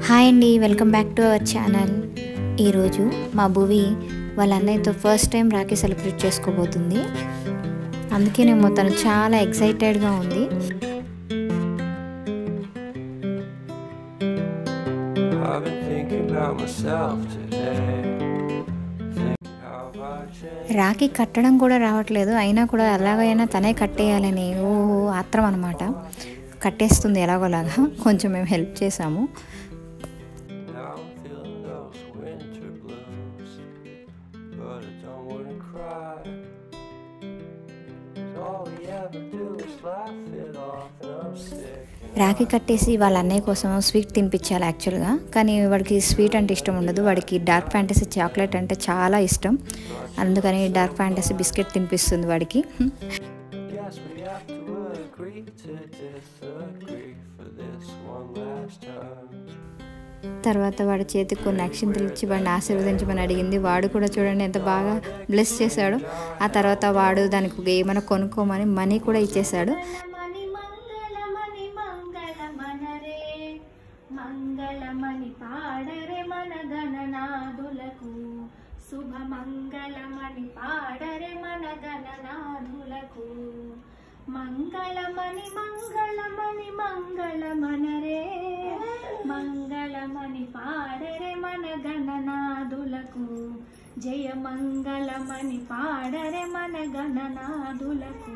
Hi అండి, welcome back to our channel. ఈరోజు మా భువి వాళ్ళ అన్నయ్యతో ఫస్ట్ టైం రాఖీ సెలబ్రేట్ చేసుకోబోతుంది. అందుకేనేమో తను చాలా ఎక్సైటెడ్గా ఉంది. రాఖీ కట్టడం కూడా రావట్లేదు, అయినా కూడా ఎలాగైనా తనే కట్టేయాలని ఆత్రం అనమాట. కట్టేస్తుంది ఎలాగోలాగా. కొంచెం మేము హెల్ప్ చేసాము. రాఖీ కట్టేసి వాళ్ళ అన్నయ్య కోసం స్వీట్ తినిపించాలి యాక్చువల్గా, కానీ వాడికి స్వీట్ అంటే ఇష్టం ఉండదు. వాడికి డార్క్ ఫ్యాంటసీ చాక్లెట్ అంటే చాలా ఇష్టం. అందుకని డార్క్ ఫ్యాంటసీ బిస్కెట్ తినిపిస్తుంది వాడికి. తర్వాత వాడి చేతికి కొన్ని అక్షింతలు ఇచ్చి వాడిని ఆశీర్వదించమని అడిగింది. వాడు కూడా చూడండి ఎంత బాగా బ్లెస్ చేశాడు. ఆ తర్వాత వాడు దానికి ఏమైనా కొనుక్కోమని మనీ కూడా ఇచ్చేశాడు. మంగళమణి పాడరే మన గణనాదులకు, శుభ మంగళమణి పాడరే మన గణనాదులకు. మంగళమణి మంగళమణి మంగళమనరే, మంగళమణి పాడరే మన గణనాదులకు. జయ మంగళమణి పాడరే మన గణనాదులకు.